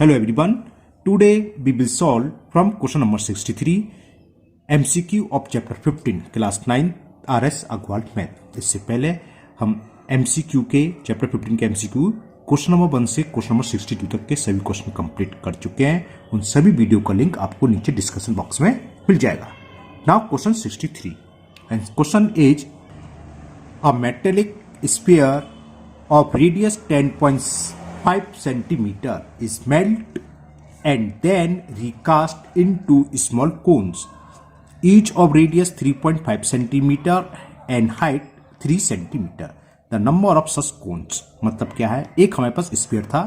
Hello everyone. Today we will solve from question number 63 MCQ of chapter 15 class 9 RS Agrawal math. इससे पहले हम MCQ के chapter 15 के MCQ question number 1 से question number 62 तक के सभी क्वेश्चन कंप्लीट कर चुके हैं। उन सभी वीडियो का लिंक आपको नीचे डिस्कशन बॉक्स में मिल जाएगा। Now question 63 and question is a metallic sphere of radius 10.5 centimeter is melt and then recast into small cones, each of radius 3.5 centimeter and height 3 centimeter. The number of such cones मतलब क्या है, एक हमारे पास sphere था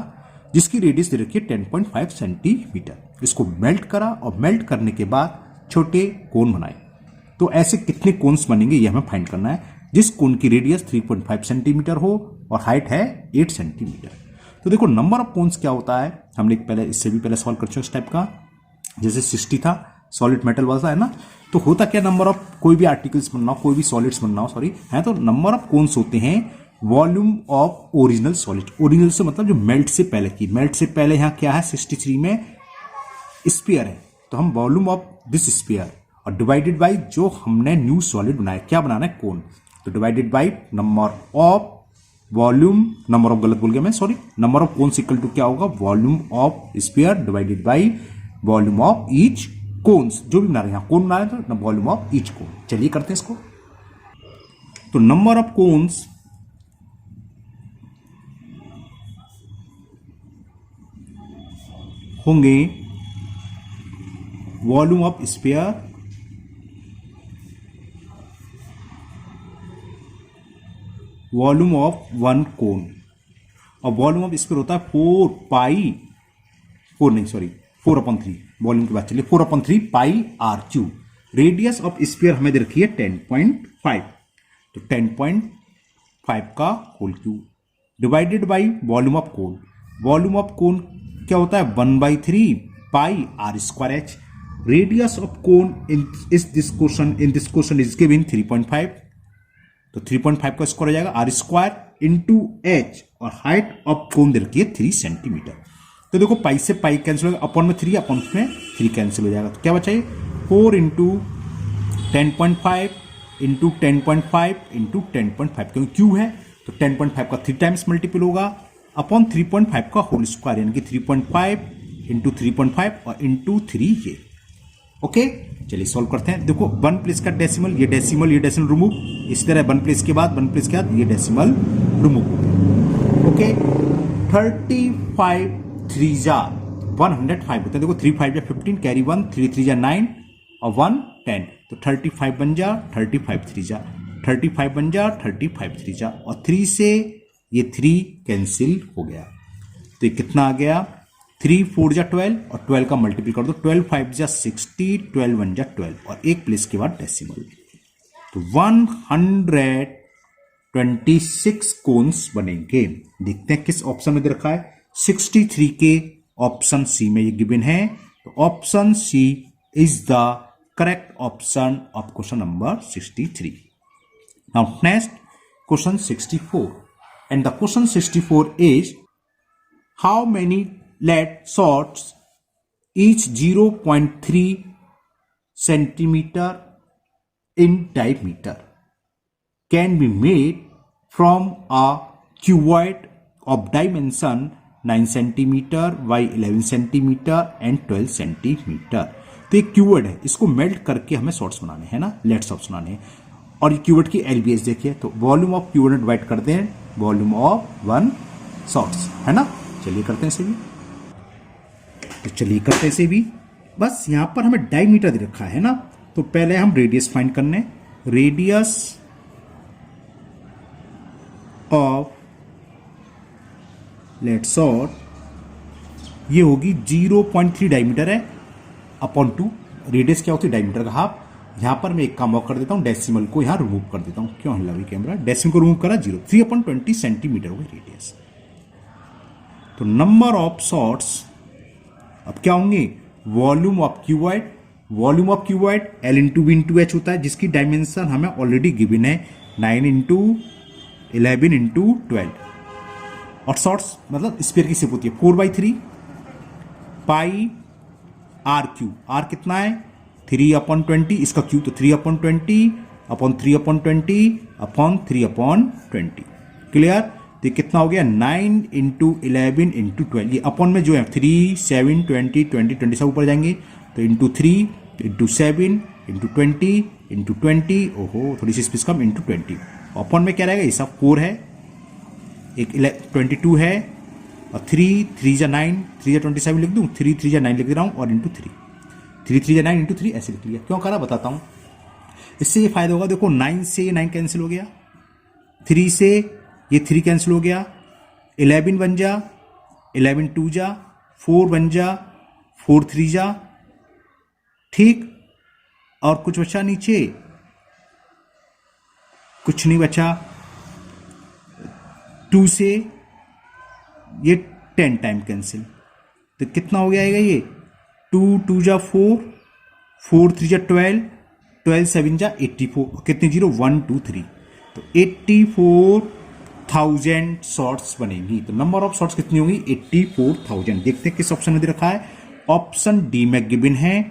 जिसकी radius दे रखी है 10.5 centimetre. इसको मेल्ट करा और मेल्ट करने के बाद छोटे कोन बनाए। तो ऐसे कितने कोन्स बनेंगे ये हमें फाइंड करना है, जिस कोन की रेडियस 3.5 सेंटीमीटर हो और हाइट है 8 सेंटीमीटर। तो देखो नंबर ऑफ कोन्स क्या होता है, हमने पहले इससे भी पहले सॉल्व कर चुके इस टाइप का। जैसे 60 था, सॉलिड मेटल वाला है ना, तो होता क्या, नंबर ऑफ कोई भी आर्टिकल्स बनना हो, कोई भी सॉलिड्स बनना हो, सॉरी है, तो नंबर ऑफ कोन्स होते हैं volume of original solid. Original से मतलब जो मेल्ट से पहले की, मेल्ट से पहले यहाँ क्या है 63 में स्फीयर है, तो हम वॉल्यूम ऑफ दिस स्फीयर और डिवाइडेड बाई जो हमने न्यू सॉलिड बनाया, क्या बनाना है, कोन, तो divided by number of volume, number of गलत बोल गया मैं, sorry, number of cones equal to क्या होगा, volume of sphere divided by volume of each cones. जो भी बना रहे हैं, यहां कोन बना रहे हैं तो वॉल्यूम ऑफ ईच कोन। चलिए करते हैं इसको। तो नंबर ऑफ कोन्स होंगे volume of sphere volume of one कोन, और वॉल्यूम ऑफ स्फीयर होता है 4/3 वॉल्यूम की बात चलिए 4/3 pi r cube. Radius of sphere हमें दे रखी है 10.5, तो 10.5 का whole cube divided by volume of cone. Volume of cone क्या होता है 1/3 pi r square h. Radius of cone in this question is given 3.5, तो 3.5 का स्क्वायर हो जाएगा आर स्क्वायर इंटू एच, और हाइट ऑफ कोन दे रखी है 3 सेंटीमीटर। तो देखो पाई से पाई कैंसिल होगा, अपॉन में 3, अपॉन में 3 कैंसिल हो जाएगा, तो क्या बचाइए 4 इंटू 10.5 इंटू 10.5 इंटू 10.5, क्योंकि क्यू है तो 10.5 का 3 टाइम्स मल्टीपल होगा अपॉन 3.5 का होल स्क्वायर, यानी कि 3.5 इंटू 3.5 और इंटू 3 ये। ओके चलिए सॉल्व करते हैं। देखो 1 प्लेस का डेसिमल, ये डेसिमल रिमूव, इसी तरह 1 प्लेस के बाद 1 प्लेस के बाद ये डेसिमल रिमूव हो गया। ओके 35 3 जा 105 होते हैं। देखो 3 5 जा 15, कैरी 1, 3 3 जा 9 और 1 10, तो 35 बन जा 35 3 जा 35 बन जा 35 3 जा, और 3 से ये 3 कैंसिल हो गया, तो ये कितना आ गया 3 4 जा 12 और 12 का मल्टीपल कर दो, 12 5 जा 60, 12 1 जा 12 और एक प्लेस के बाद डेसिमल, तो 126 कोन्स बनेंगे। देखते हैं किस ऑप्शन में दे रखा है, 63 के ऑप्शन सी में ये गिवन है, तो option C is the correct option of question number 63। Now next question 64 and the question 64 is how many lead sorts each 0.3 centimeter in diameter can be made from a cuboid of dimension 9 centimeter by 11 centimeter and 12 centimeter। तो एक cuboid है, इसको melt करके हमें sorts बनाने हैं ना, lead sorts बनाने हैं, और ये क्यूबॉइड की एलबीएस देखिए, तो वॉल्यूम ऑफ क्यूबॉइड डिवाइड करते हैं वॉल्यूम ऑफ वन सॉर्ट्स, है ना। चलिए करते हैं इसे भी, तो चलिए करते हैं इसे भी। बस यहां पर हमें डायमीटर दे रखा है ना, तो पहले हम रेडियस फाइंड करने, रेडियस ऑफ लेट सॉर्ट ये होगी 0.3 डायमीटर है अपॉन 2, रेडियस क्या होती है डायमीटर का हाफ। यहां पर मैं एक काम और कर देता हूं, डेसिमल को यहां रिमूव कर देता हूं, क्यों हिला कैमरा, डेसिमल को रिमूव करा 0, 3/20 सेंटीमीटर हो गई रेडियस। तो नंबर ऑफ सॉर्ट्स अब क्या होंगे, volume of cuboid, volume of cuboid L into B into H होता है, जिसकी डायमेंशन हमें ऑलरेडी गिवन है 9 इंटू 11 इंटू 12, और शॉर्ट्स मतलब स्फीयर की शेप होती है 4/3 पाई आर क्यू, आर कितना है 3/20, इसका क्यू तो 3/20 अपॉन 3/20 अपॉन 3/20। क्लियर? तो कितना हो गया 9 इंटू 11 इंटू 12, ये अपॉन में जो है 3 7 20 20 20 सब ऊपर जाएंगे, तो इंटू 3 इंटू 7 इंटू 20 इंटू 20, ओहो थोड़ी सी स्पेस कम, इंटू 20। अपॉन में क्या रहेगा, ये सब 4 है, एक 22 है, और 3 3 जा 9, 3 जा 27 लिख दूं, 3 3 जा 9 लिख दे रहा हूं, और इंटू 3 3 3 जा 9 इंटू 3 ऐसे लिख लिया। क्यों करा बताता हूं, इससे ये फायदा होगा। देखो 9 से 9 कैंसिल हो गया, 3 से ये 3 कैंसिल हो गया, 11 बन जा, 11 2 जा, 4 बन जा, 4 3 जा, ठीक, और कुछ बचा नीचे, कुछ नहीं बचा। 2 से ये 10 टाइम कैंसिल, तो कितना हो जाएगा ये 2 2 जा 4, 4 3 जा 12, 12 7 जा 84, कितने जीरो 1 2 3, तो 84,000 शॉर्ट्स बनेंगी। तो नंबर ऑफ शॉर्ट्स कितनी होंगी 84,000। देखते हैं किस ऑप्शन में दे रखा है, ऑप्शन डी में गिवन है,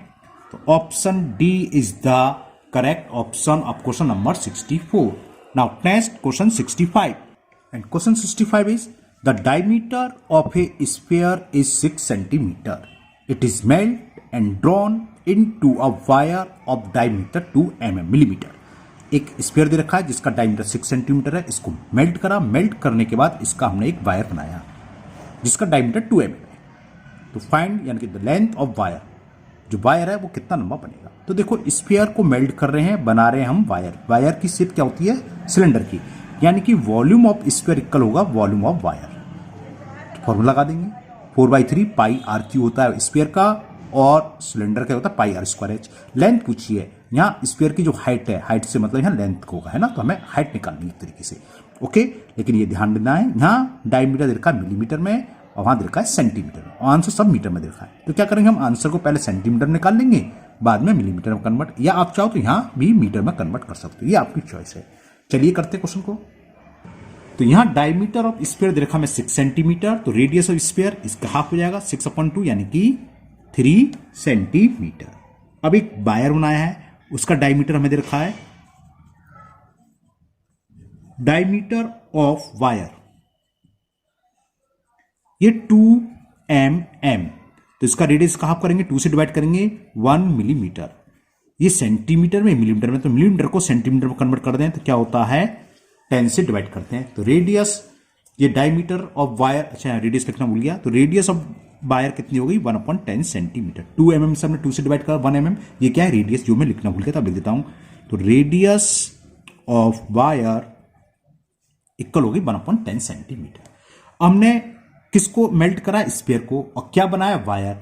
तो option D is the correct option of question number 64। Now next question 65, and question 65 is the diameter of A sphere is 6 centimetre, it is melt and drawn into a wire of diameter 2 mm millimetre. एक sphere दे रखा है जिसका diameter 6 centimetre है, इसको melt करा, melt करने के बाद इसका हमने एक वायर बनाया जिसका डायमीटर 2 mm है। तो फाइंड यानी कि द लेंथ ऑफ वायर, जो वायर है वो कितना लंबा बनेगा। तो देखो स्फीयर को मेल्ट कर रहे हैं, बना रहे हैं हम वायर, वायर की शेप क्या होती है सिलेंडर की, यानी कि वॉल्यूम ऑफ स्फीयर इक्वल होगा वॉल्यूम ऑफ वायर। फॉर्मूला लगा देंगे 4/3 पाई आर क्यू होता है स्फीयर का, और सिलेंडर का होता है पाई आर स्क्वायर एच। लेंथ पूछी है, यहाँ स्फीयर की जो हाइट है, हाइट से मतलब यहाँ लेंथ होगा, है ना, तो हमें हाइट निकालनी है एक तरीके से, ओके। लेकिन ये ध्यान देना है, यहाँ डायमीटर दे रखा है मिलीमीटर में, और वहां दे रखा है सेंटीमीटर में, और आंसर सब मीटर में दे रखा है। तो क्या करेंगे हम आंसर को पहले सेंटीमीटर में निकाल लेंगे, बाद में मिलीमीटर में कन्वर्ट, या आप चाहो तो यहाँ भी मीटर में कन्वर्ट कर सकते हो, ये आपकी चॉइस है। चलिए करते क्वेश्चन को। तो यहाँ डायमीटर ऑफ स्फीयर दे रखा है 6 सेंटीमीटर, तो रेडियस ऑफ स्फीयर इसका हाफ हो जाएगा 6/2 यानी कि 3 सेंटीमीटर। अब एक वायर बनाया है, उसका डायमीटर हमें दे रखा है, डायमीटर ऑफ वायर ये 2 mm, तो इसका रेडियस का हाफ करेंगे, 2 से डिवाइड करेंगे 1 मिलीमीटर, ये सेंटीमीटर में मिलीमीटर में, तो मिलीमीटर को सेंटीमीटर में कन्वर्ट कर दें तो क्या होता है 10 से डिवाइड करते हैं। तो रेडियस, ये डायमीटर ऑफ वायर, अच्छा रेडियस लिखना भूल गया, तो रेडियस ऑफ वायर कितनी हो गई 1/10 सेंटीमीटर। 2 mm से हमने 2 से डिवाइड करा 1 mm, ये क्या है रेडियस, जो मैं लिखना भूल गया था लिख देता हूं। तो रेडियस ऑफ वायर इक्वल होगी 1/10 सेंटीमीटर। हमने किसको मेल्ट करा स्फीयर को, और क्या बनाया वायर,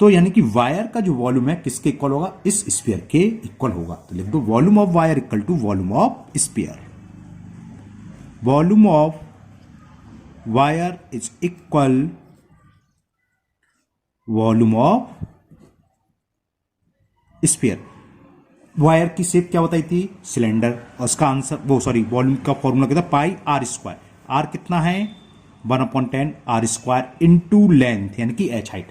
तो यानी कि वायर का जो वॉल्यूम है किसके इक्वल होगा, इस स्फीयर के इक्वल होगा। तो लिख दो volume of wire equal to volume of sphere, volume of wire is equal volume of sphere. Wire की शेप क्या बताई थी सिलेंडर, और उसका आंसर वो सॉरी वॉल्यूम का फॉर्मूला क्या था पाई आर स्क्वायर, आर कितना है 1/10 आर स्क्वायर इंटू लेंथ यानी कि एच हाइट,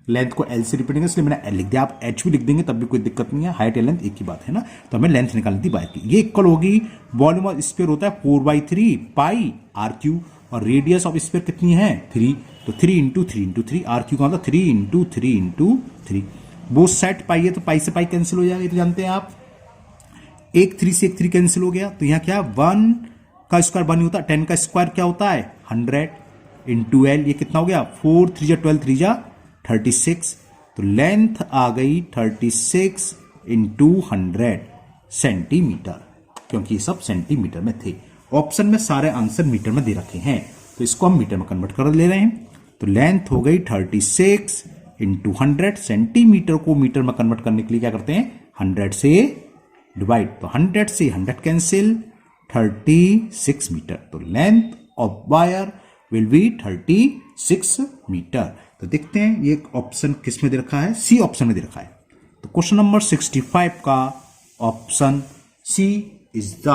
लेंथ को एल से रिपीट इसलिए मैंने एल लिख दिया, आप एच भी लिख देंगे तब भी कोई दिक्कत नहीं है, हाइट या लेंथ एक ही बात है ना। तो हमें लेंथ निकालनी थी वायर की, ये इक्वल होगी वॉल्यूम ऑफ स्फीयर होता है 4/3 पाई आर क्यू, और रेडियस ऑफ स्फीयर कितनी है 3, तो 3 इंटू 3 इंटू 3, आर क्यू का मतलब 3 इंटू 3 इंटू 3, वो सेट पाई है तो पाई से पाई कैंसिल हो जाएगा, ये तो जानते हैं आप, एक 3 से एक 3 कैंसिल हो गया, तो यहाँ क्या 1 का स्क्वायर 1 होता है, 10 का स्क्वायर क्या होता है 100 इंटू एल, ये कितना हो गया 4 3 जा 12 3 जा 36, तो लेंथ आ गई 36 इंटू 100 सेंटीमीटर, क्योंकि ये सब सेंटीमीटर में थे। ऑप्शन में सारे आंसर मीटर में दे रखे हैं, तो इसको हम मीटर में कन्वर्ट कर ले रहे हैं। तो लेंथ हो गई 36 इंटू 100, सेंटीमीटर को मीटर में कन्वर्ट करने के लिए क्या करते हैं 100 से डिवाइड, तो 100 से 100 कैंसिल, 36 मीटर, तो length of wire will be 36 metre. तो देखते हैं ये ऑप्शन किस में दे रखा है, सी ऑप्शन में दे रखा है। तो क्वेश्चन नंबर 65 का option C is the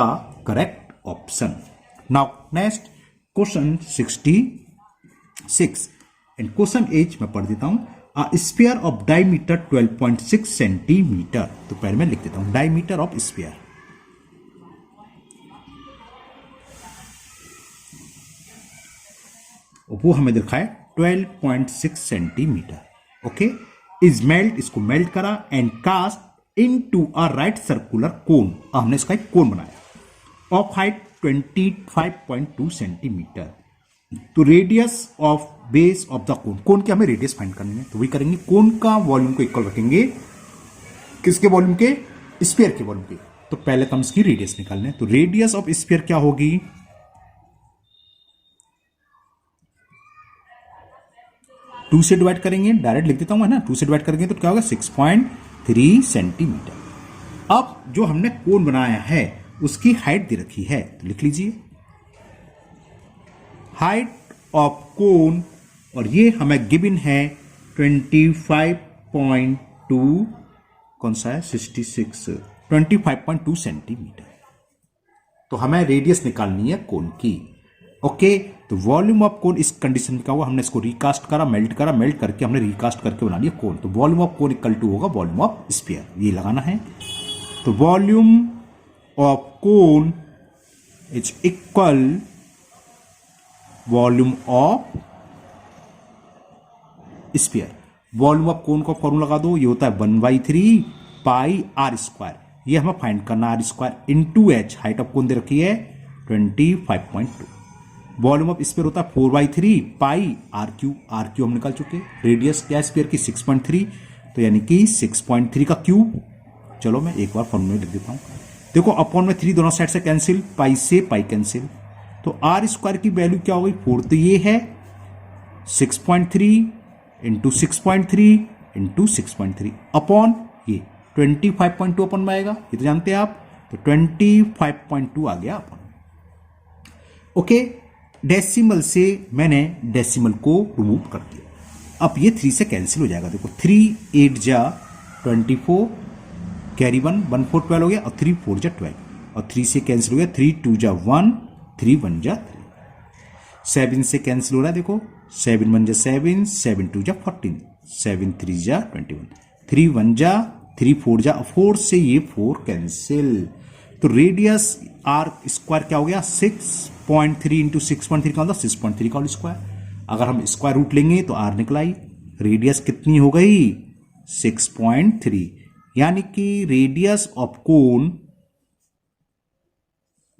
correct option. Now next question 66, and question as मैं पढ़ देता हूं। Sphere of diameter 12.6 centimetre. तो पहले मैं लिख देता हूं डायमीटर ऑफ स्फीयर, वो हमें दिखा है 12.6 सेंटीमीटर। ओके, इज मेल्ट, इसको मेल्ट करा and cast into a right circular cone, हमने इसका एक कोन बनाया ऑफ हाइट 25.2 सेंटीमीटर। तो radius of base of the cone, cone की हमें रेडियस फाइंड करनी है, तो वही करेंगे, कोन का वॉल्यूम को इक्वल रखेंगे किसके वॉल्यूम के, स्फीयर के वॉल्यूम के। तो पहले तो हम इसकी रेडियस निकाल लें, तो रेडियस ऑफ स्फीयर क्या होगी, 2 से डिवाइड करेंगे, डायरेक्ट लिख देता हूं है ना, 2 से डिवाइड करेंगे तो क्या होगा 6.3 सेंटीमीटर। अब जो हमने कोन बनाया है उसकी हाइट दे रखी है, तो लिख लीजिए हाइट ऑफ कोन, और ये हमें गिवन है 25.2, कौन सा है 66, 25.2 सेंटीमीटर। तो हमें रेडियस निकालनी है कोन की। ओके, तो वॉल्यूम ऑफ कोन इस कंडीशन में क्या हुआ, हमने इसको रिकास्ट करा, मेल्ट करके हमने रिकास्ट करके बना लिया कोन। तो volume of cone equal to होगा वॉल्यूम ऑफ स्फीयर, ये लगाना है। तो volume of cone is equal volume of sphere. Volume of cone का फॉर्मूला लगा दो, ये होता है 1/3 पाई आर स्क्वायर, ये हमें फाइंड करना r square into h, height of cone दे रखी है 25.2। वॉल्यूम ऑफ स्फीयर होता है 4/3 पाई आर क्यू हम निकाल चुके। रेडियस क्या स्फीयर की 6.3, तो यानी कि 6.3 का क्यूब। चलो मैं एक बार फॉर्मूला लिख देता हूं, देखो अपॉन में 3 दोनों साइड से कैंसिल, पाई से पाई कैंसिल, तो आर स्क्वायर की वैल्यू क्या हो गई 4, तो ये है 6.3 इंटू 6.3 इंटू 6.3 अपॉन ये 25.2 अपन में आएगा, ये तो जानते हैं आप, तो 25.2 आ गया अपन। ओके, डेसिमल से मैंने डेसिमल को रिमूव कर दिया, अब ये 3 से कैंसिल हो जाएगा। देखो 3 8 जा 24, कैरी 1 1 4 12 हो गया, और 3 4 जा 12, और 3 से कैंसिल हो गया, 3 2 जा 1, 3 1 जा 3, 7 से कैंसिल हो रहा है, देखो 7 1 जा 7, 7 2 जा 14, 7 3 जा 21, 3 1 जा 3 4 जा 4 से ये 4 कैंसिल। तो रेडियस आर स्क्वायर क्या हो गया 6.3 इंटू 6.3 का होता 6.3 का होल स्क्वायर। अगर हम स्क्वायर रूट लेंगे तो आर निकलाई, रेडियस कितनी हो गई 6.3, यानी कि radius of cone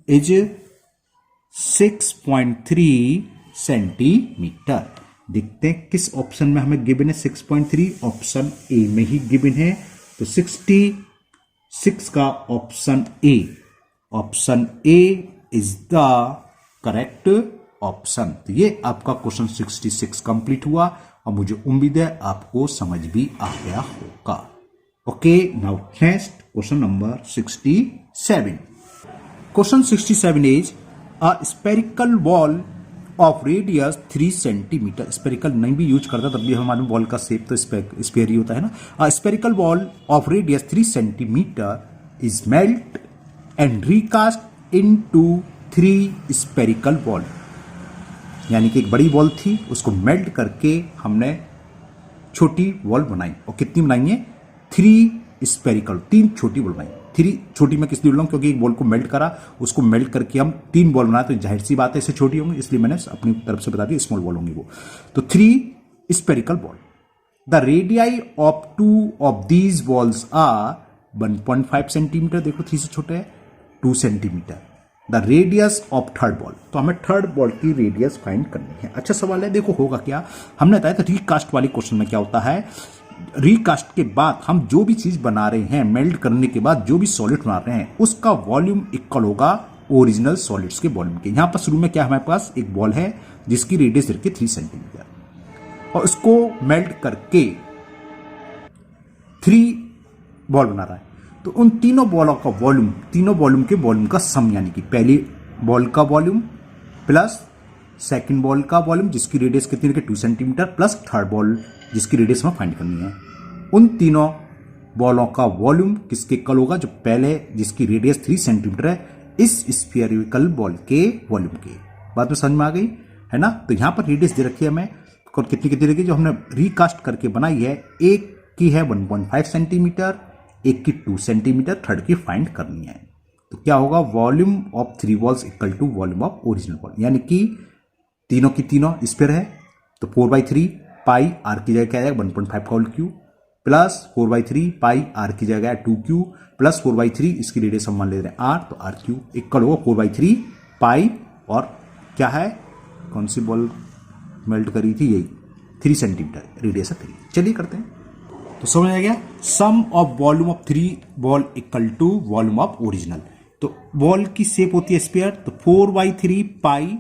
is 6.3 centimetre. देखते हैं किस ऑप्शन में हमें गिवन है 6.3, ऑप्शन ए में ही गिवन है, तो 66 का option A is the correct option. तो ये आपका क्वेश्चन 66 कंप्लीट हुआ, और मुझे उम्मीद है आपको समझ भी आ गया होगा। Okay, now next question number 67। Question 67 is a spherical wall of radius 3 centimetre. Spherical नहीं भी यूज करता तब भी हमारे बॉल का शेप तो स्पेयर ही होता है ना। A spherical wall of radius 3 centimetre is melt and recast into 3 spherical ball, यानी कि एक बड़ी बॉल थी उसको मेल्ट करके हमने छोटी बॉल बनाई, और कितनी बनाई है 3 स्पेरिकल, 3 छोटी बॉल बनाई। 3 छोटी मैं किस लिए बोल रहा हूं, क्योंकि एक बॉल को मेल्ट करा, उसको मेल्ट करके हम 3 बॉल बनाए, तो जाहिर सी बात है इससे छोटी होंगी, इसलिए मैंने अपनी तरफ से बता दी स्मॉल बॉल होंगी वो। तो 3 spherical ball, the radii of 2 of these balls are 1.5 centimetre, देखो 3 से छोटे है 2 centimetre. The radius of third ball, तो हमें थर्ड बॉल की रेडियस फाइंड करनी है। अच्छा सवाल है, देखो होगा क्या, हमने बताया था रिकास्ट वाली क्वेश्चन में क्या होता है, रिकास्ट के बाद हम जो भी चीज बना रहे हैं, मेल्ट करने के बाद जो भी सॉलिड बना रहे हैं उसका वॉल्यूम इक्वल होगा ओरिजिनल सॉलिड्स के वॉल्यूम के। यहां पर शुरू में क्या हमारे पास एक बॉल है जिसकी रेडियस रखी 3 सेंटीमीटर, और उसको मेल्ट करके 3 बॉल बना रहा है, तो उन तीनों बॉलों का वॉल्यूम, तीनों वॉल्यूम के वॉल्यूम का सम, यानी कि पहली बॉल का वॉल्यूम प्लस सेकंड बॉल का वॉल्यूम जिसकी रेडियस कितनी रखी 2 सेंटीमीटर, प्लस थर्ड बॉल जिसकी रेडियस हमें फाइंड करनी है, उन तीनों बॉलों का वॉल्यूम किसके इक्वल होगा, जो पहले जिसकी रेडियस 3 सेंटीमीटर है इस स्फीयरिकल बॉल के वॉल्यूम के। बात में समझ में आ गई है ना। तो यहां पर रेडियस दे रखी है हमें, कितनी कितनी रहेगी जो हमने रिकास्ट करके बनाई है, एक की है 1.5 सेंटीमीटर, एक की 2 सेंटीमीटर, थर्ड की फाइंड करनी है। तो क्या होगा, volume of 3 balls equal to volume of original ball, यानी कि तीनों की तीनों स्फीयर है तो 4/3 पाई आर की जगह क्या आएगा 1.5 का whole cube plus 4/3 pi R की जगह 2 क्यूब प्लस 4/3 इसकी रेडियस हम मान ले रहे हैं आर, तो आर क्यूब इक्वल होगा 4/3 पाई और क्या है, कौन सी बॉल मेल्ट करी थी, यही 3 सेंटीमीटर, रेडियस है 3। चलिए करते हैं। तो समझ आ गया, sum of volume of 3 ball equal to volume of original. तो बॉल की शेप होती है स्फीयर, तो 4/3 पाई,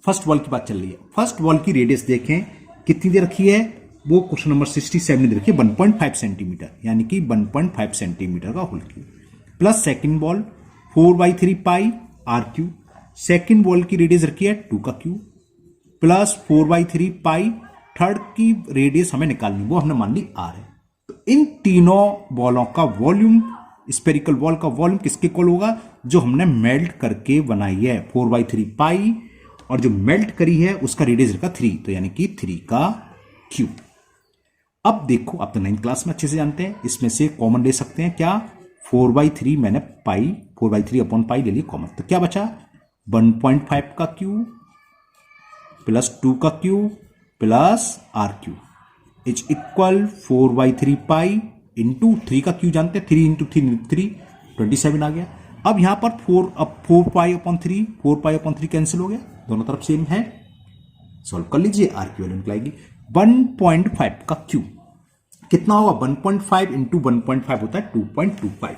फर्स्ट बॉल की बात चल रही है, फर्स्ट बॉल की रेडियस देखें कितनी दे रखी है, वो क्वेश्चन नंबर 67 में दे रखी है 1.5 सेंटीमीटर, यानी कि 1.5 सेंटीमीटर का whole cube, plus second ball 4/3 pi R cube, second ball की रेडियस रखी है 2 का क्यूब प्लस 4/3 पाई, थर्ड की रेडियस हमें निकालनी, वो हमने मान ली आर है। तो इन तीनों बॉलों का वॉल्यूम, स्पेरिकल बॉल का वॉल्यूम किसके इक्वल होगा, जो हमने मेल्ट करके बनाई है 4/3 पाई, और जो मेल्ट करी है उसका रेडियस रखा 3, तो यानी कि 3 का क्यूब। अब देखो, आप तो 9th क्लास में अच्छे से जानते हैं, इसमें से कॉमन ले सकते हैं क्या, 4/3 मैंने पाई 4/3 अपॉन पाई ले ली कॉमन, तो क्या बचा 1.5 का क्यूब प्लस 2 का cube plus R cube is equal 4/3 pi into 3 का क्यूब जानते हैं, 3 इंटू 3 27 आ गया। अब यहां पर 4 pi upon 3, 4 pi upon 3 cancel हो गया, दोनों तरफ सेम है, सॉल्व कर लीजिए, आर की वैल्यू निकलेगी 1.5 का क्यूब कितना होगा, 1.5 इंटू 1.5 होता है 2.25,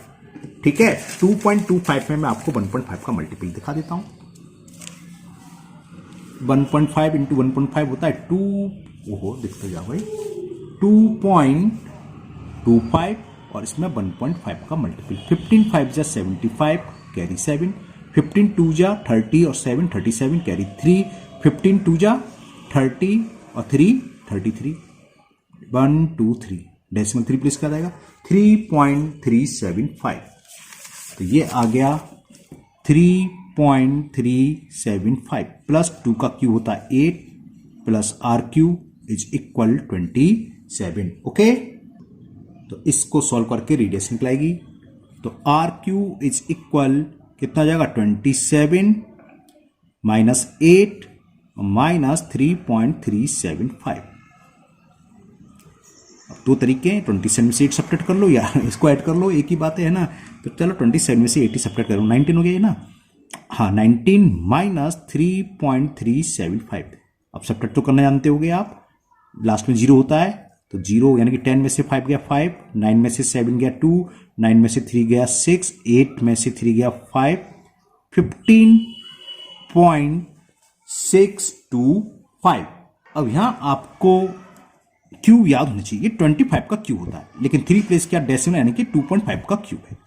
ठीक है। 2.25 में मैं आपको 1.5 का मल्टीपल दिखा देता हूं, 1.5 इंटू 1.5 होता है 2, ओहो दिखते जाओ भाई, 2.25 और इसमें 1.5 का मल्टीपल, 15 5 जा 75 कैरी 7, 15 2 जा 30 और 7 37 कैरी 3, 15 2 जा 30 और 3 33, 1 2 3 डेसिमल 3 प्लेस कर जाएगा 3.375, तो ये आ गया 3.375 प्लस 2 का क्यूब होता है 8 plus R cube is equal 27, okay. तो इसको सॉल्व करके रेडियस निकलाएगी, तो आर क्यूब इज इक्वल कितना जाएगा 27 माइनस 8 माइनस 3.375। अब दो तरीके हैं, 27 में से 8 सब्ट्रैक्ट कर लो या इसको ऐड कर लो, एक ही बात है ना। तो चलो 27 में से 80 सब्ट्रैक्ट करो, 19 हो गया ये ना, हाँ 19 माइनस 3.375। अब सब्ट्रैक्ट तो करना जानते होगे आप, लास्ट में 0 होता है तो 0 यानी कि 10 में से 5 गया 5, 9 में से 7 गया 2, 9 में से 3 गया 6, 8 में से 3 गया 5, 15.625। अब यहां आपको क्यूब याद होना चाहिए, ये 25 का क्यूब होता है, लेकिन 3 प्लेस क्या डेसिमल यानी कि 2.5 का क्यूब है।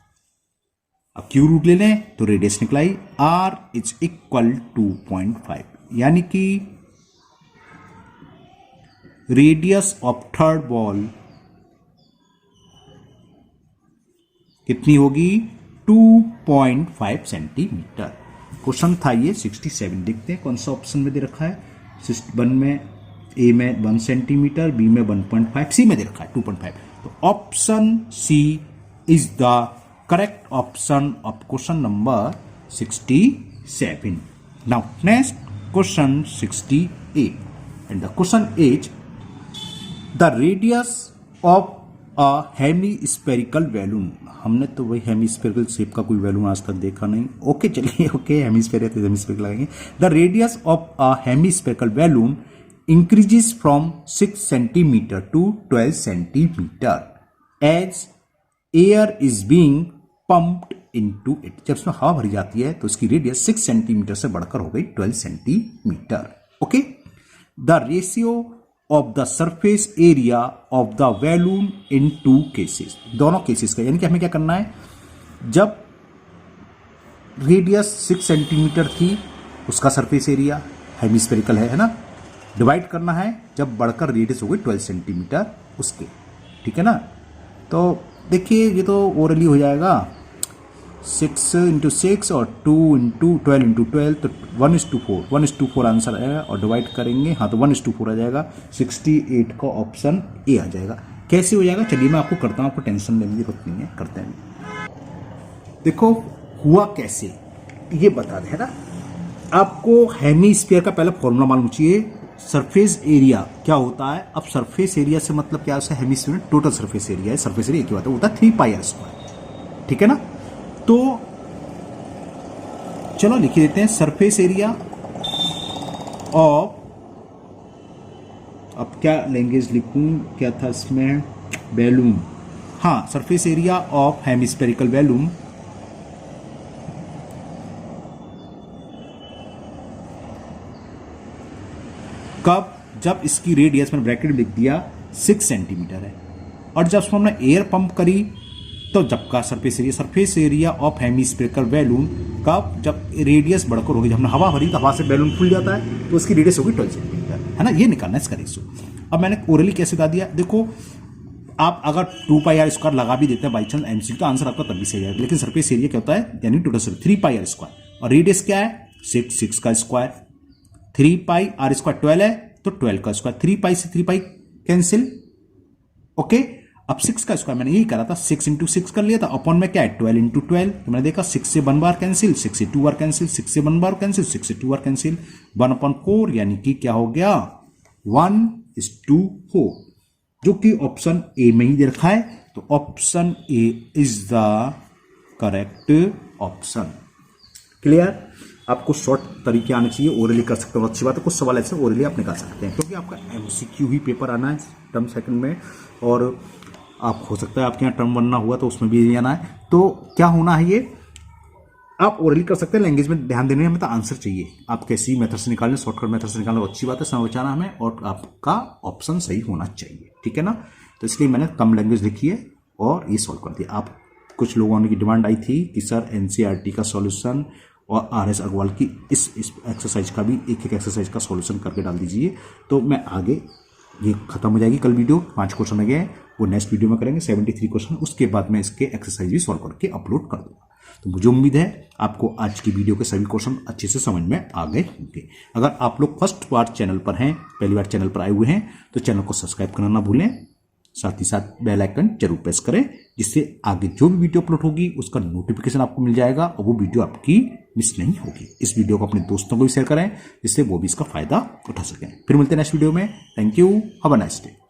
अब क्यूब रूट ले लें तो रेडियस निकलाई, आर इज इक्वल 2.5, यानी कि रेडियस ऑफ थर्ड बॉल कितनी होगी 2.5 सेंटीमीटर। क्वेश्चन था ये 67, देखते हैं कौन सा ऑप्शन में दे रखा है। 1 में ए में 1 सेंटीमीटर, बी में 1.5, सी में दे रखा है 2.5। तो option C is the correct option of question number 67। Now next question 68 and the question is the radius of a hemispherical balloon. हमने तो वही हेमीस्फेरिकल शेप का कोई बैलून आज तक देखा नहीं, ओके चलिए ओके, हेमीस्फेरिकल हेमीस्फेरिकल लगाएंगे। The radius of a hemispherical balloon increases from 6 centimeter to 12 centimeter as air is being pumped into it। जब इसमें हवा भरी जाती है तो इसकी रेडियस 6 सेंटीमीटर से बढ़कर हो गई 12 centimetre, okay. The ratio of the surface area of the balloon in 2 cases, दोनों केसेस का, यानी कि हमें क्या करना है, जब रेडियस 6 सेंटीमीटर थी उसका सरफेस एरिया हेमीस्फेरिकल है ना, डिवाइड करना है जब बढ़कर रेडियस हो गई 12 सेंटीमीटर उसके, ठीक है ना। तो देखिए ये तो ओरली हो जाएगा, 6 इंटू 6 और 2 इंटू 12 इंटू 12 तो 1:4 1:4 आंसर आएगा और डिवाइड करेंगे हाँ तो 1:4 आ जाएगा। 68 का ऑप्शन ए आ जाएगा। कैसे हो जाएगा चलिए मैं आपको करता हूँ, आपको टेंशन लेने की जरूरत नहीं है, करते हैं। देखो हुआ कैसे ये बता दे, है ना। आपको हेमीस्फीयर का पहले फॉर्मूला मालूम चाहिए। सरफेस एरिया क्या होता है, अब सरफेस एरिया से मतलब क्या है, हेमीस्फीयर में टोटल सरफेस एरिया है, सरफेस एरिया की बात है, होता है 3πr², ठीक है ना। तो चलो लिख देते हैं सरफेस एरिया ऑफ, अब क्या लैंग्वेज लिखूं, क्या था इसमें, बैलून, हाँ surface area of hemispherical balloon कब, जब इसकी रेडियस मैंने ब्रैकेट में लिख दिया 6 सेंटीमीटर है, और जब उसमें हमने एयर पंप करी तो जब का surface area of hemispherical balloon कब, जब रेडियस बढ़कर होगी, जब हमने हवा भरी तो हवा से बैलून फूल जाता है तो उसकी रेडियस होगी 12 सेंटीमीटर, है ना। ये निकालना है इसका रेशियो। अब मैंने ओरली कैसे बता दिया, देखो आप अगर 2πr² लगा भी देते हैं बाई चांस एमसीक्यू तो आंसर आपका तब भी सही आएगा, लेकिन सरफेस एरिया क्या होता है यानी टोटल 3πr² और रेडियस क्या है 6 का स्क्वायर, 3πr² 12 है तो 12 का स्क्वायर, 3π से 3π कैंसिल, ओके। अब 6 का स्क्वायर मैंने यही करा था, 6 इंटू 6 कर लिया था, अपॉन में क्या है 12 इंटू 12, तो मैंने देखा 6 से 1 बार कैंसिल, 6 से 2 बार कैंसिल, 6 से 1 बार कैंसिल, 6 से 2 बार कैंसिल, 1/4 यानी कि क्या हो गया 1:4, जो कि ऑप्शन ए में ही दे रखा है, तो option A is the correct option. Clear. आपको शॉर्ट तरीके आने चाहिए, ओरली कर सकते हो, अच्छी बात है। कुछ सवाल ऐसे ओरली आप निकाल सकते हैं क्योंकि आपका एमसीक्यू ही पेपर आना है टर्म सेकंड में, और आप हो सकता है आपके यहाँ टर्म 1 ना हुआ तो उसमें भी आना है। तो क्या होना है, ये आप ओरली कर सकते हैं, लैंग्वेज में ध्यान देने में तो आंसर चाहिए, आप कैसी मेथड से निकालें, शॉर्टकट मेथड से निकालें, अच्छी बात है, समय बचाना हमें, और आपका ऑप्शन सही होना चाहिए, ठीक है ना। तो इसलिए मैंने कम लैंग्वेज लिखी है और ये सॉल्व कर दिया। आप कुछ लोगों की डिमांड आई थी कि सर एनसीईआरटी का सॉल्यूशन और आरएस अग्रवाल की इस एक्सरसाइज का भी एक एक्सरसाइज का सॉल्यूशन करके डाल दीजिए, तो मैं आगे, ये खत्म हो जाएगी कल वीडियो, 5 क्वेश्चन लगे हैं वो नेक्स्ट वीडियो में करेंगे 73 क्वेश्चन, उसके बाद मैं इसके एक्सरसाइज भी सॉल्व करके अपलोड कर दूंगा। तो मुझे उम्मीद है आपको आज की वीडियो के सभी क्वेश्चन अच्छे से समझ में आ गए होंगे। अगर आप लोग फर्स्ट बार चैनल पर हैं, पहली बार चैनल पर आए हुए हैं, तो चैनल को सब्सक्राइब करना ना भूलें, साथ ही साथ बेल आइकन जरूर प्रेस करें, जिससे आगे जो भी वीडियो अपलोड होगी उसका नोटिफिकेशन आपको मिल जाएगा और वो वीडियो आपकी मिस नहीं होगी। इस वीडियो को अपने दोस्तों को भी शेयर करें जिससे वो भी इसका फायदा उठा सकें। फिर मिलते हैं नेक्स्ट वीडियो में। Thank you, have a nice day.